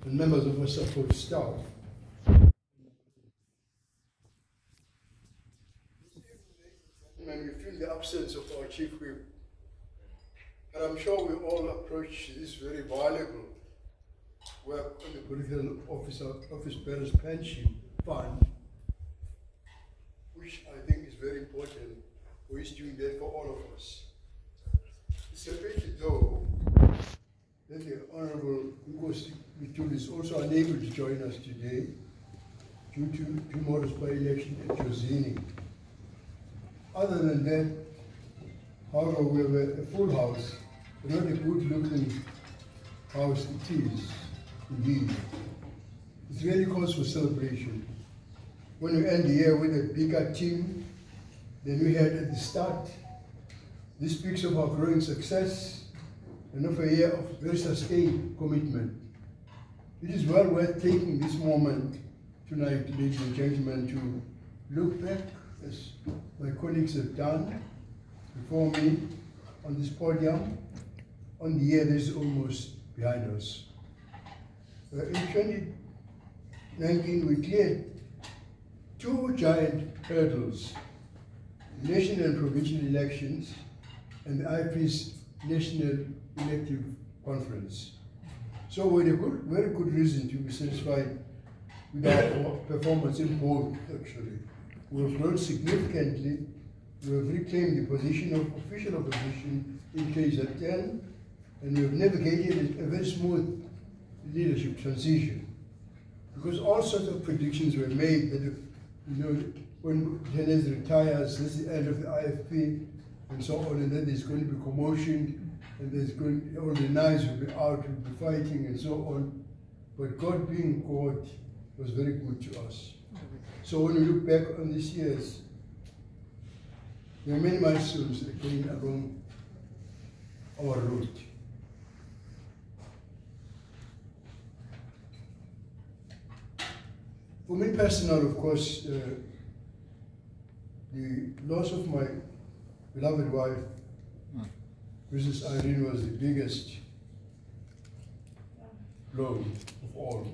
and members of our support staff. And we feel the absence of our Chief Whip. And I'm sure we all approach this very valuable work on the Political Office Bearers Pension Fund, which I think is very important, for he's doing that for all of us. It's a pity though that the Honorable Nkosi Buthelezi is also unable to join us today due to tomorrow's by-election at Jozini. Other than that, however, we have a full house, but not a good-looking house it is, indeed. It really calls for celebration. When we end the year with a bigger team than we had at the start, this speaks of our growing success and of a year of very sustained commitment. It is well worth taking this moment tonight, ladies and gentlemen, to look back, as my colleagues have done before me on this podium, on the year that is almost behind us. In 2019, we cleared two giant hurdles: the national and provincial elections and the IFP's National Elective Conference. So we had a very good reason to be satisfied with our performance in both, actually. We have grown significantly. We have reclaimed the position of official opposition in KZN, and we have navigated a very smooth leadership transition. Because all sorts of predictions were made that, when Buthelezi retires, this is the end of the IFP, and so on, and then there's going to be commotion, and all the knives will be out, we'll be fighting, and so on. But God being God was very good to us. So when we look back on these years, there are many milestones going along our route. For me personally, of course, the loss of my beloved wife, Mrs. Irene, was the biggest blow of all.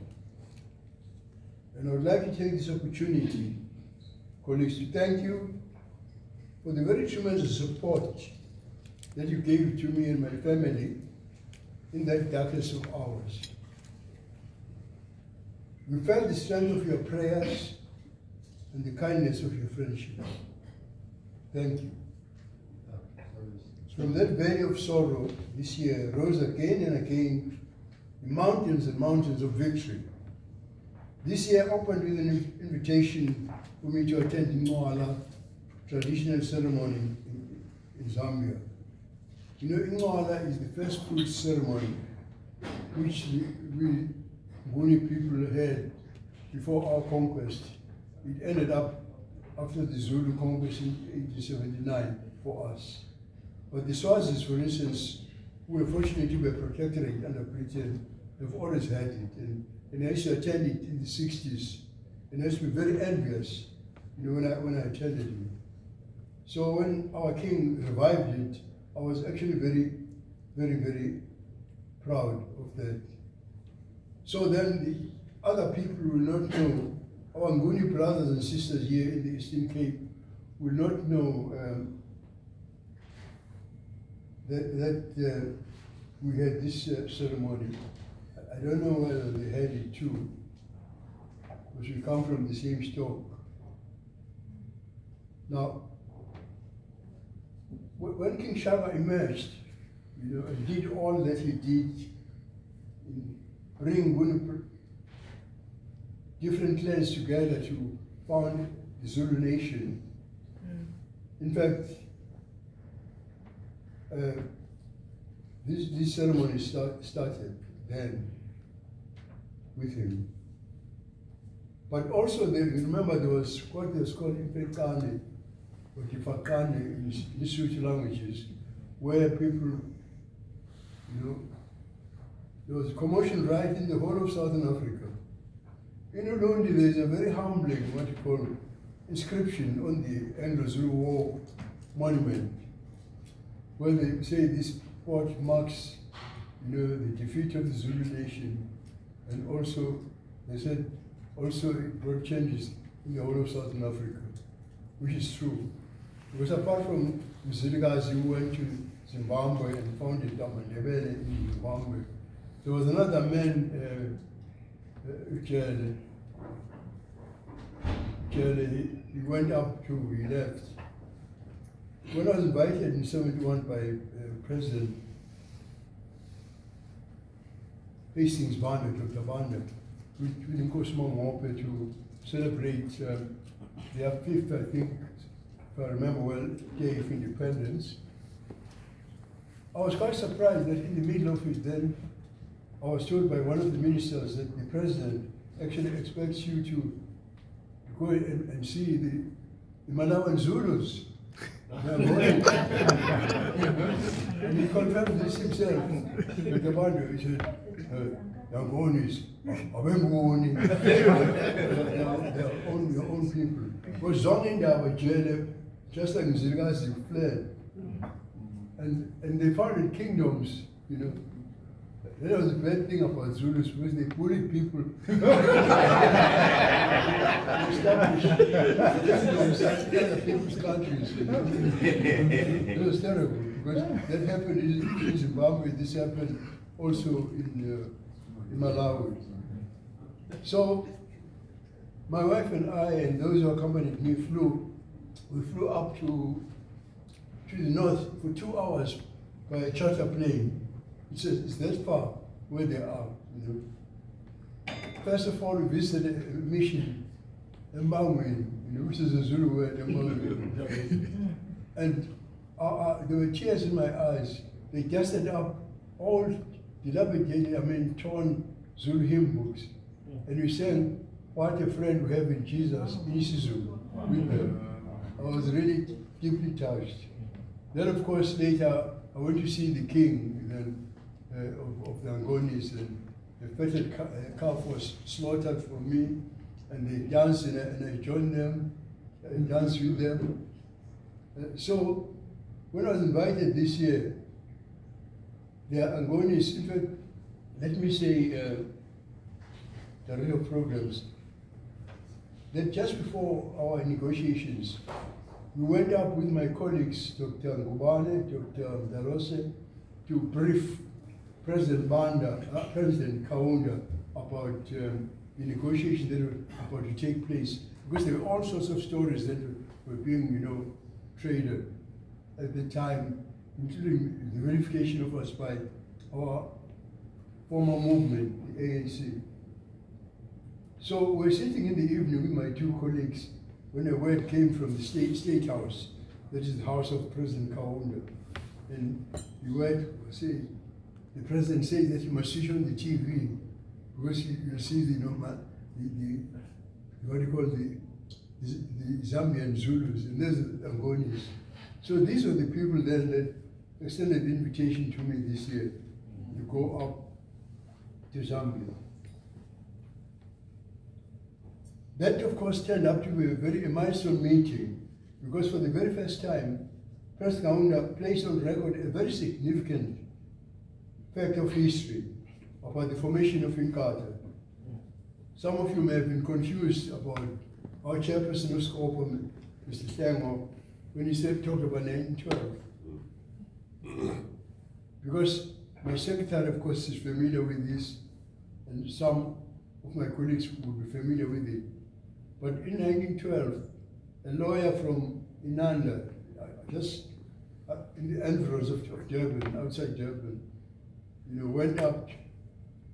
And I would like to take this opportunity, colleagues, to thank you for the very tremendous support that you gave to me and my family in that darkest of hours. We felt the strength of your prayers and the kindness of your friendship. Thank you. From that valley of sorrow this year rose again and again the mountains and mountains of victory. This year opened with an invitation for me to attend the Ingwala traditional ceremony in Zambia. You know, Ingwala is the first fruit ceremony which we Nguni people had before our conquest. It ended up after the Zulu conquest in 1879 for us. But the Swazis, for instance, who were fortunate to be a protectorate under Britain, have always had it. And I used to attend it in the 60s. And I used to be very envious, when I attended it. So when our king revived it, I was actually very, very, very proud of that. So then the other people will not know, our Nguni brothers and sisters here in the Eastern Cape will not know that we had this ceremony. I don't know whether they had it too, because we come from the same stock. Now, when King Shaka emerged, and did all that he did in bringing different clans together to found the Zulu nation. In fact, this ceremony started then with him. But also, remember, there was what was called Impekane, or Tifakane in Lesotho languages, where people, there was commotion right in the whole of Southern Africa. In Ulundi, there's a very humbling, what you call, inscription on the Anglo-Zulu War monument, where they say this spot marks, the defeat of the Zulu nation And also, they said, also it brought changes in the whole of Southern Africa, which is true. Because apart from Mzilikazi who went to Zimbabwe and founded Ndebele in Zimbabwe, there was another man, he went up to, he left. When I was invited in 71 by President Hastings Banda, Dr. Banda, with Nkosimo Mope to celebrate their 5th, I think, if I remember well, Day of Independence. I was quite surprised that in the middle of it then, I was told by one of the ministers that the president actually expects you to go and see the Malawan Zulus. And he confirmed this himself. With the Bando, he said, Yangonis, Abengoni, your own people. Because Zoninda was jailed, just like Mzilikazi fled. And they founded kingdoms, you know. That was the bad thing about Zulus, because they bullied people. Established kingdoms in other people's countries. You know? It was terrible, because that happened in Zimbabwe, this happened also in Malawi. So, my wife and I, and those who accompanied me, we flew up to the north for 2 hours by a charter plane. It's that far where they are, you know. First of all, we visited a mission in Mbangweni, you know, which is a Zulu word, and there were tears in my eyes. They dusted up all dilapidated, torn Zulu hymn books, and we sang "What a Friend We Have in Jesus" in IsiZulu with them. I was really deeply touched. Then, of course, later I went to see the king of the Angonis, and a fatted calf was slaughtered for me, and they danced, and I joined them and danced with them. So when I was invited this year, the Angonis, in fact, let me say the real programs, that just before our negotiations, we went up with my colleagues, Dr. Ngubane, Dr. Mdalose, to brief President Banda, President Kaunda about the negotiations that were about to take place, because there were all sorts of stories that were being, you know, traded at the time, including the verification of us by our former movement, the ANC. So we're sitting in the evening with my 2 colleagues when a word came from the State House, that is the house of President Kaunda. And the word said, the president says that you must switch on the TV because you'll see the what do you call the Zambian Zulus, and there's the Angonis. So these were the people then that extended the invitation to me this year to go up to Zambia. That, of course, turned out to be a milestone meeting, because for the very first time, President Kaunda placed on record a very significant fact of history about the formation of Inkatha. Some of you may have been confused about our chairperson of SCOPA, Mr. Stango, when he talked about 1912. Because my secretary, of course, is familiar with this, and some of my colleagues will be familiar with it. But in 1912, a lawyer from Inanda, just in the environs of Durban, outside Durban, you know, went up to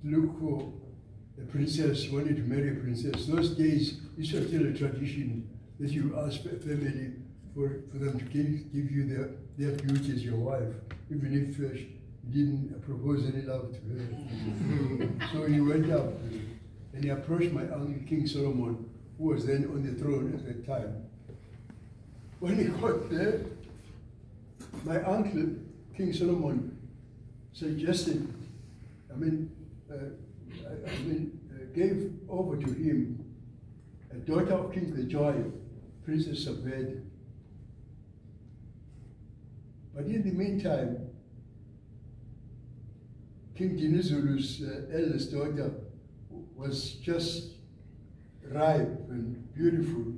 look for a princess, wanted to marry a princess. Those days, this was still a tradition that you ask family for them to give you their beauty as your wife, even if you didn't propose any love to her. So he went up and he approached my uncle, King Solomon, who was then on the throne at that time. When he got there, my uncle, King Solomon, suggested, gave over to him a daughter of King Kejoy, Princess Sabed. But in the meantime, King Dinizulu's eldest daughter was just ripe and beautiful.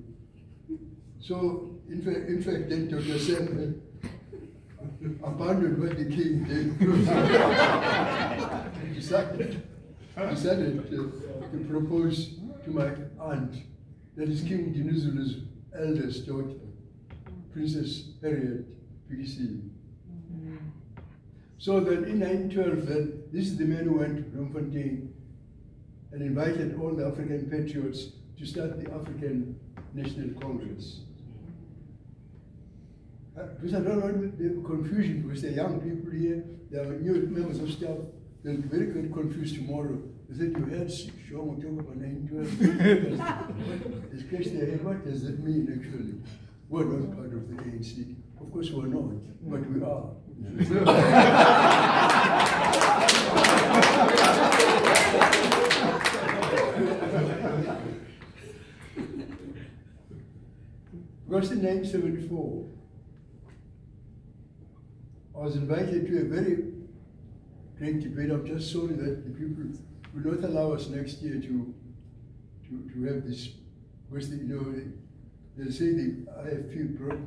So, in fact then Dr. Sam abandoned what the king did. He decided to propose to my aunt, that is King Dinuzulu's eldest daughter, Princess Harriet PC. So then in 1912, then, this is the man who went to Bloemfontein and invited all the African patriots to start the African National Congress. Because I don't want the confusion, because there are young people here, there are new members of staff, they'll be very confused tomorrow. They said, you heard Shongo talk about 1912. This question they had, what does that mean actually? We're not part of the ANC. Of course we're not, but we are. Because in 1974, I was invited to a very great debate. I'm just sorry that the people will not allow us next year to have this. Because they say the IFP brought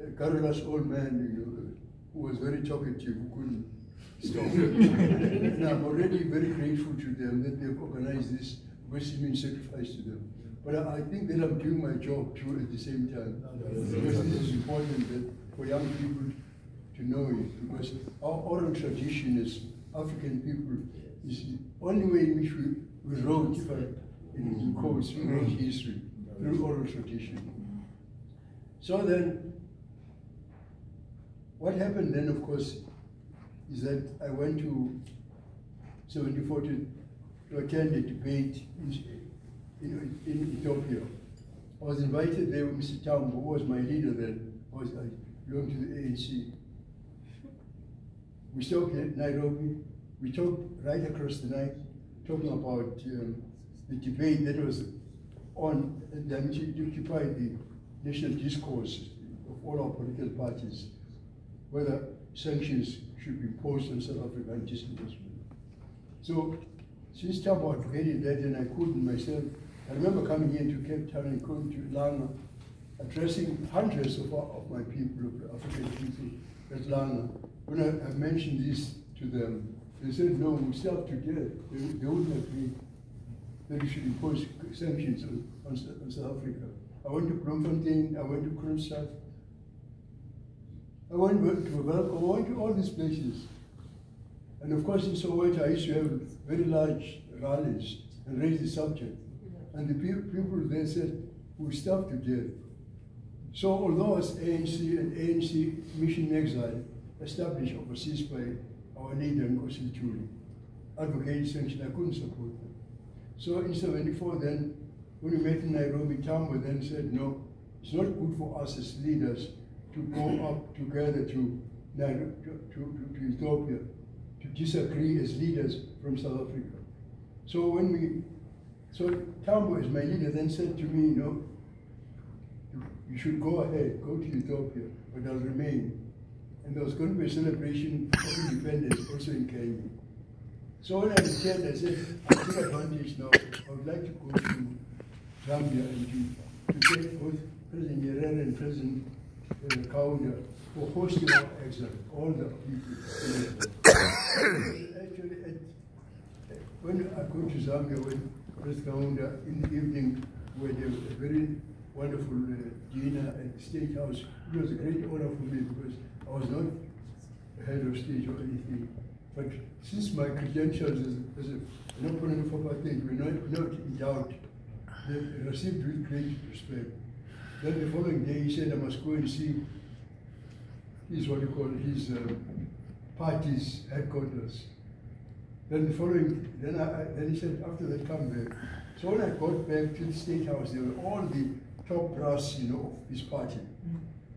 a garrulous old man, who was very talkative, who couldn't stop. And I'm already very grateful to them that they've organized this, because it means sacrifice to them. But I think that I'm doing my job too at the same time. Because this is important that for young people to know it. Because our oral tradition as African people is the only way in which we wrote, if I in quotes, we wrote history through oral tradition. So then, what happened then, of course, is that I went to 74 to attend a debate in Ethiopia. I was invited there with Mr. Tambo, who was my leader then. I belonged to the ANC. We stopped at Nairobi. We talked right across the night, talking about the debate that was on, and occupied the national discourse of all our political parties, whether sanctions should be imposed on South Africa and disinvestment. So, since Tambo advocated that, and I couldn't myself, I remember coming into Cape Town and going to Langa, addressing hundreds of my people, of African people at Langa. When I mentioned this to them, they said, no, we starve to death. They wouldn't agree that we should impose sanctions on South Africa. I went to Bloemfontein, I went to Kroonstad, I went to Welkom, I went to all these places. And of course in Soweto I used to have very large rallies and raise the subject. And the people there said, we starve to death. So although as ANC and ANC Mission Exile, established overseas by our leader Nkosi Chuli, advocated sanction, I couldn't support them. So in 74 then, when we met in Nairobi, Tambo then said, no, it's not good for us as leaders to go up together to Ethiopia, to disagree as leaders from South Africa. So so Tambo as my leader then said to me, no, you should go ahead, go to Ethiopia, but I'll remain. And there was going to be a celebration of independence also in Kenya. So when I returned, I said, I take advantage now. I would like to go to Zambia and to take both President Nyerere and President Kaunda for hosting our exile, all the people. Actually, when I go to Zambia with President Kaunda in the evening, we had a very wonderful dinner at the State House. It was a great honor for me because I was not head of state or anything. But since my credentials as an opponent of apartheid were not in doubt, they received with great respect. Then the following day he said I must go and see his party's headquarters. Then the following, then he said after that come back. So when I got back to the State House, there were all the top brass, of his party,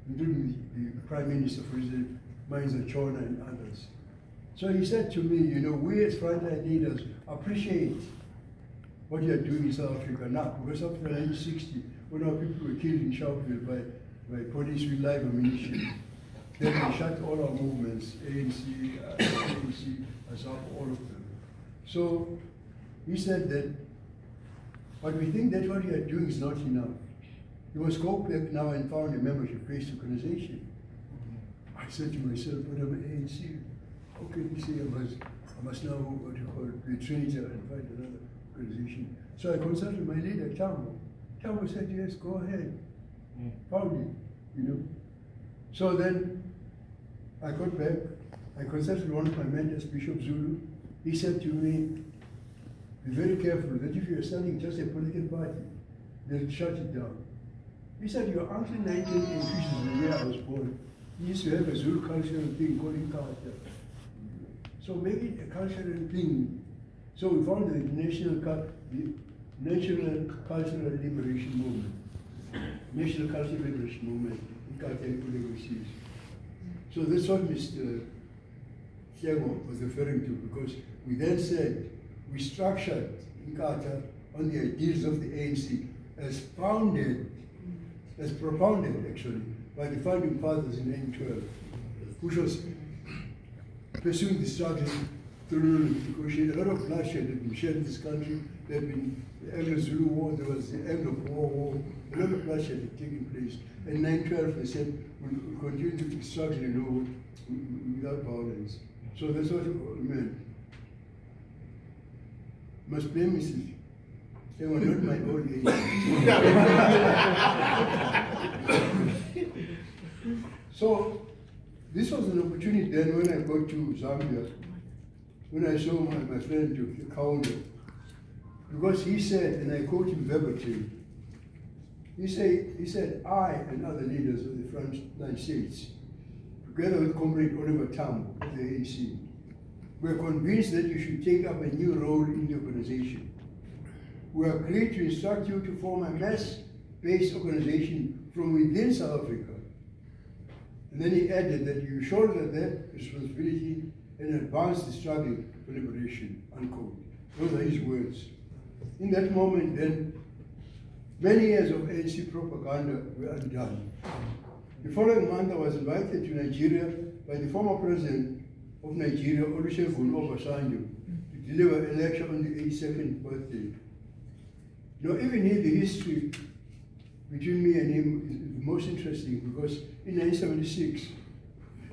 including the Prime Minister, for example, Mainza Chona and others. So he said to me, we as frontline leaders appreciate what you are doing in South Africa now, because after 1960, when our people were killed in Sharpeville by police with live ammunition, then they shut all our movements, ANC, ASAP, all of them. So he said that But we think that what we are doing is not enough. You must go back now and found a membership-based organization. I said to myself, but I'm an ANC. How can you say I must now, what you call it, be a traitor and find another organization? So I consulted my leader, Tambo. Tambo said, yes, go ahead. Found it, you know. So then I got back. I consulted one of my mentors, Bishop Zulu. He said to me, be very careful that if you're starting just a political party, they'll shut it down. He said, your uncle 1980, which is the year I was born, he used to have a Zulu cultural thing called culture. So make it a cultural thing. So we found the National Cultural Liberation Movement. National Cultural Liberation Movement in Kata. So that's what Mr. Thiago was referring to, because we then said we structured Inkatha on the ideals of the ANC as founded, as propounded actually, by the founding fathers in 1912, which was pursuing the struggle through negotiation. A lot of bloodshed had been shed in this country. There had been the Anglo-Zulu War, there was the Anglo-Boer War, a lot of bloodshed had taken place. In 1912 they said we'll continue to struggle, you know, without violence. So that's what it meant. Must blame Mrs. They were not my old age. So this was an opportunity then when I got to Zambia, when I saw my friend Kaunda, because he said, and I quote him verbatim, he said, I and other leaders of the frontline states, together with Comrade Oliver Tambo of the ANC, were convinced that you should take up a new role in the organization. We agreed to instruct you to form a mass-based organization from within South Africa. And then he added that you shoulder that responsibility and advance the struggle for liberation, unquote. Those are his words. In that moment then, many years of ANC propaganda were undone. The following month I was invited to Nigeria by the former president of Nigeria, Olusegun Obasanjo, to deliver a lecture on the 82nd birthday. You know, even here the history between me and him is the most interesting, because in 1976,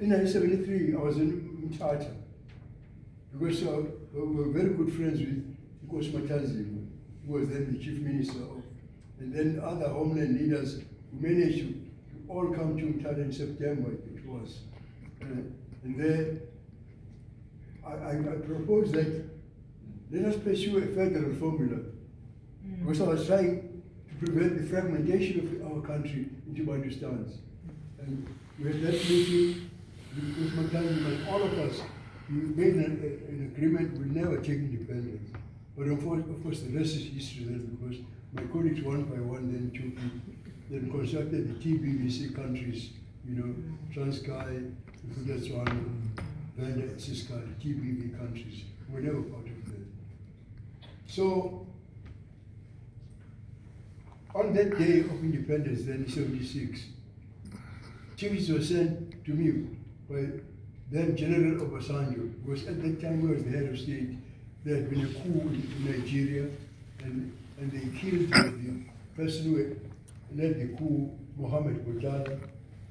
in 1973 I was in Mthatha, because we were very good friends with Nkosi Matanzima, who was then the chief minister of, and then other homeland leaders who managed to all come to Mthatha in September, it was. And there, I proposed that let us pursue a federal formula, because I was trying to prevent the fragmentation of our country into Bantustans. And we had that meeting with Matanzima, and all of us, we made an agreement we'll never take independence. But of course the rest is history then, because my colleagues one by one then took it, then constructed the TBVC countries, you know, Transkei, Botswana, Venda, Ciskei, TBV countries. We're never part of that. So, on that day of independence, then in 76, tickets were sent to me by then General Obasanjo, because at that time he was the head of state. There had been a coup in Nigeria, and they killed the person who led the coup, Mohammed Botala,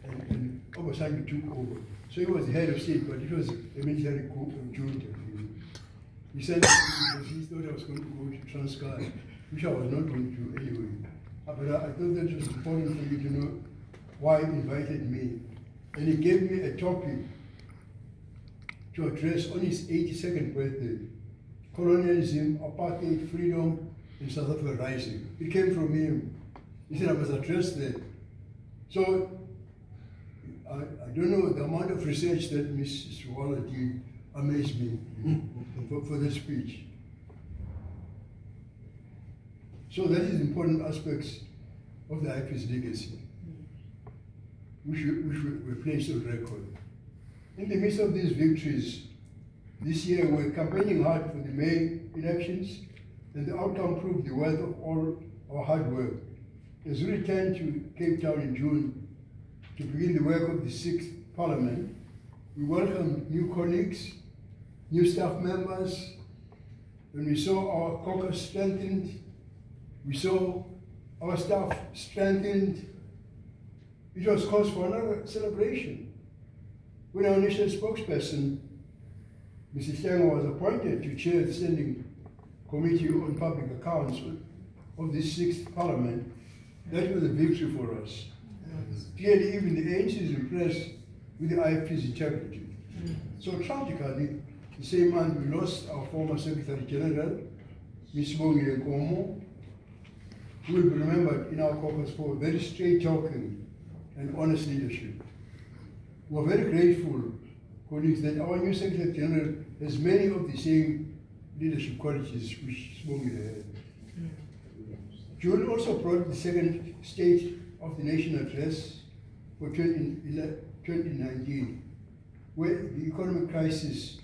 and Obasanjo took over. So he was the head of state, but it was a military coup of junta. He sent me because he thought I was going to go to Transkei, which I was not going to anyway. But I thought that it was important for you to know why he invited me. And he gave me a topic to address on his 82nd birthday: colonialism, apartheid, freedom, and South Africa rising. It came from him. He said I must address that. So I don't know, the amount of research that Mrs. Waller did amazed me for this speech. So that is important aspects of the IP's legacy, which were placed on record. In the midst of these victories, this year we're campaigning hard for the May elections, and the outcome proved the worth of all our hard work. As we return to Cape Town in June to begin the work of the 6th Parliament, we welcome new colleagues, new staff members. When we saw our caucus strengthened, We saw our staff strengthened. It was cause for another celebration. When our national spokesperson, Mrs. Hlengwa, was appointed to chair the Standing Committee on Public Accounts of the 6th Parliament, that was a victory for us. Clearly, even the ANC is impressed with the IFP's integrity. So tragically, the same month we lost our former Secretary General, Ms. Bongile Nkomo, who will be remembered in our caucus for very straight-talking and honest leadership. We are very grateful, colleagues, that our new Secretary General has many of the same leadership qualities which Bongile had. June also brought the second State of the Nation address for 2019, where the economic crisis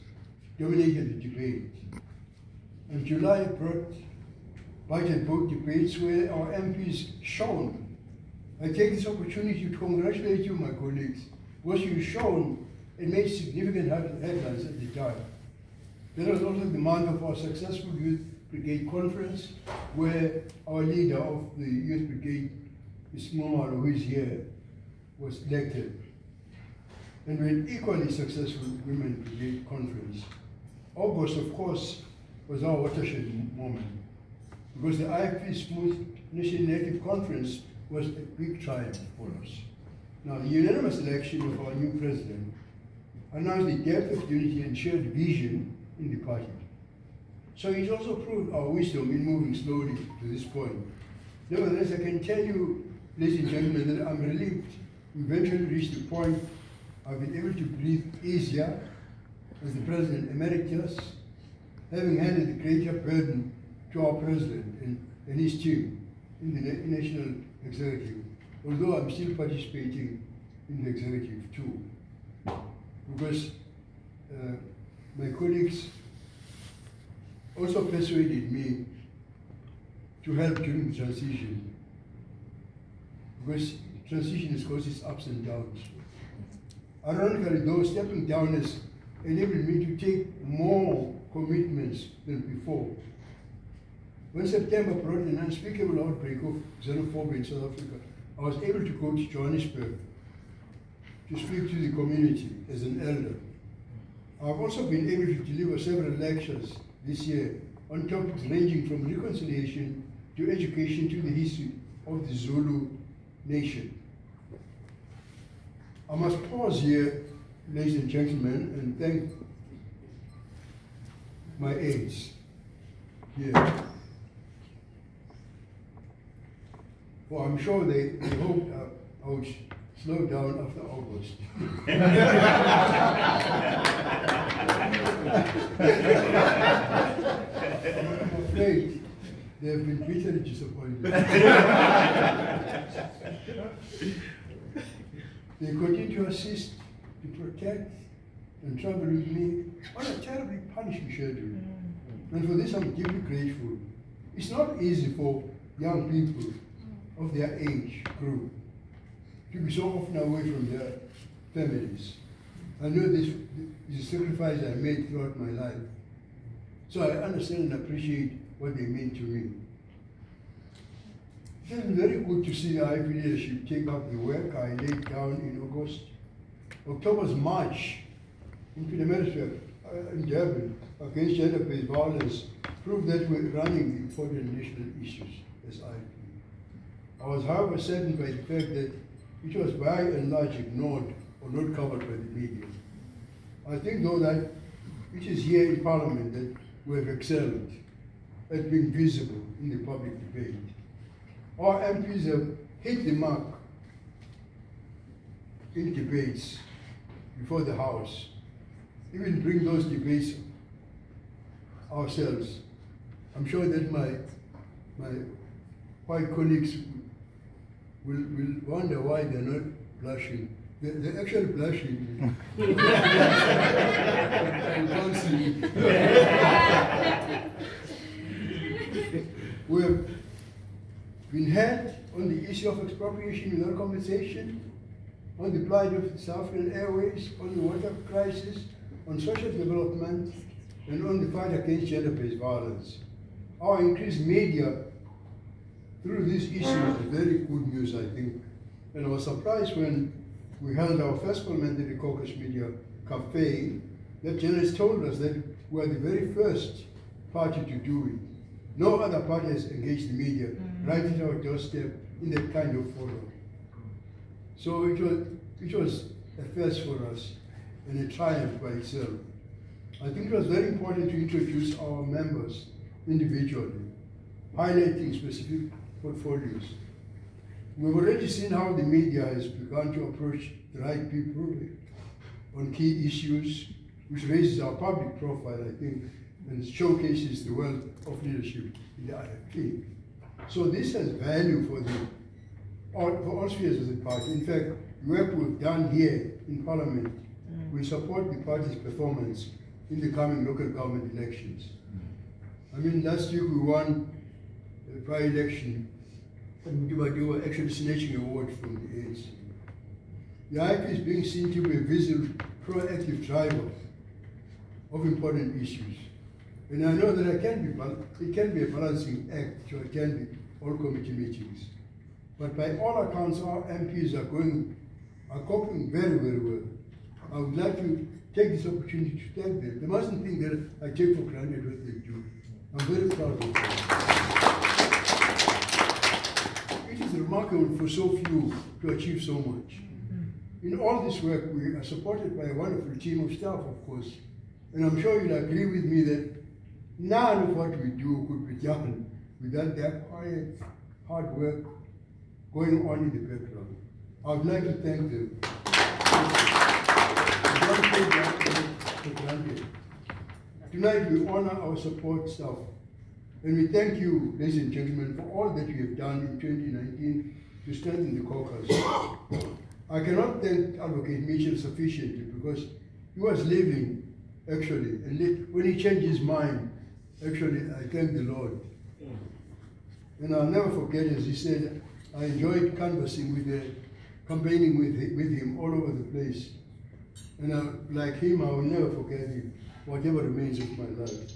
dominated the debate. And July brought budget vote debates where our MPs shone. I take this opportunity to congratulate you, my colleagues, because you shone and made significant headlines at the time. There was also the month of our successful Youth Brigade Conference, where our leader of the Youth Brigade, Ms. Momalo, who is here, was elected. And we had equally successful Women Brigade Conference. August, of course, was our watershed moment, because the IFP Smooth National Native Conference was a big triumph for us. Now, the unanimous election of our new president announced the depth of unity and shared vision in the party. So it also proved our wisdom in moving slowly to this point. Nevertheless, I can tell you, ladies and gentlemen, that I'm relieved we eventually reached the point I've been able to breathe easier as the President Emeritus, having handed the greater burden to our President and his team in the National Executive, although I'm still participating in the Executive too. Because my colleagues also persuaded me to help during the transition, because transition has caused its ups and downs. Ironically, though, stepping down has enabled me to take more commitments than before. When September brought an unspeakable outbreak of xenophobia in South Africa, I was able to go to Johannesburg to speak to the community as an elder. I've also been able to deliver several lectures this year on topics ranging from reconciliation to education to the history of the Zulu nation. I must pause here, ladies and gentlemen, and thank my aides here. For I'm sure they hoped I would slow down after August. I'm afraid they have been bitterly disappointed. They continue to assist, to protect, and travel with me on a terribly punishing schedule. And for this I'm deeply grateful. It's not easy for young people of their age group to be so often away from their families. I know this is a sacrifice I made throughout my life. So I understand and appreciate what they mean to me. It has been very good to see the IFP leadership take up the work I laid down in August. October's march in Pietermaritzburg in Durban against gender-based violence proved that we're running the important national issues as IFP. I was, however, saddened by the fact that it was by and large ignored or not covered by the media. I think, though, that it is here in Parliament that we have excelled at being visible in the public debate. Our MPs have hit the mark in debates before the House, even bring those debates ourselves. I'm sure that my white colleagues will wonder why they're not blushing. They're actually blushing. We have been had on the issue of expropriation without compensation, on the plight of the South African Airways, on the water crisis, on social development, and on the fight against gender-based violence. Our increased media through these issues is very good news, I think. And I was surprised when we held our first parliamentary caucus media cafe, that journalists told us that we are the very first party to do it. No other party has engaged the media right at our doorstep in that kind of forum. So it was a first for us and a triumph by itself. I think it was very important to introduce our members individually, highlighting specific portfolios. We've already seen how the media has begun to approach the right people on key issues, which raises our public profile, I think, and showcases the wealth of leadership in the IFP. So this has value for all spheres of the party. In fact, the work we've done here in Parliament will support the party's performance in the coming local government elections. I mean, last week we won a by-election, and we were actually snatching a award from the ANC. The IFP is being seen to be a visible, proactive driver of important issues. And I know that it can be a balancing act to attend all committee meetings. But by all accounts, our MPs are coping very, very well. I would like to take this opportunity to thank them. They mustn't think that I take for granted what they do. I'm very proud of them. It is remarkable for so few to achieve so much. In all this work, we are supported by a wonderful team of staff, of course. And I'm sure you'll agree with me that none of what we do could be done without that quiet, hard work going on in the background. I would like to thank them. Don't take that for granted. Tonight we honor our support staff, and we thank you, ladies and gentlemen, for all that you have done in 2019 to strengthen the caucus. I cannot thank Advocate Mitchell sufficiently because he was living, actually, and when he changed his mind, actually, I thank the Lord. And I'll never forget, as he said, I enjoyed canvassing campaigning with him all over the place. And like him, I will never forget him, whatever remains of my life.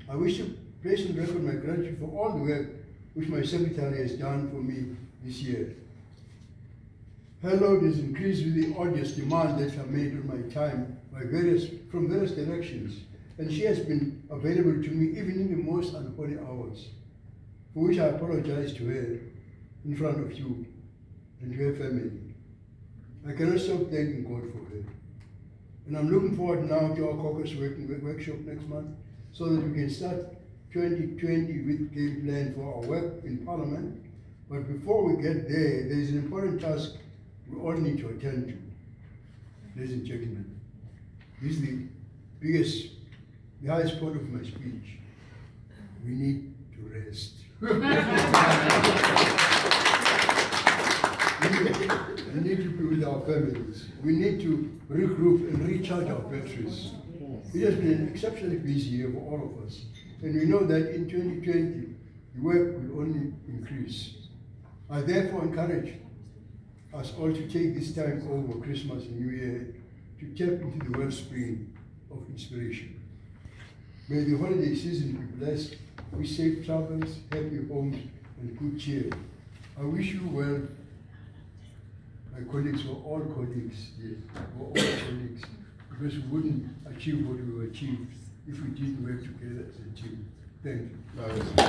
I wish to place on record my gratitude for all the work which my secretary has done for me this year. Her load has increased with the odious demands that are made on my time from various directions, and she has been available to me even in the most unholy hours, for which I apologize to her in front of you and to her family. I cannot stop thanking God for her. And I'm looking forward now to our caucus workshop next month so that we can start 2020 with game plan for our work in Parliament. But before we get there is an important task we all need to attend to. Ladies and gentlemen, this is the highest point of my speech. We need to rest. We need to be with our families. We need to regroup and recharge our batteries. It has been an exceptionally busy year for all of us. And we know that in 2020, the work will only increase. I therefore encourage us all to take this time over Christmas and New Year to tap into the wellspring of inspiration. May the holiday season be blessed with safe travels, happy homes, and good cheer. I wish you well. My colleagues were all colleagues here, because we wouldn't achieve what we achieved if we didn't work together as a team. Thank you.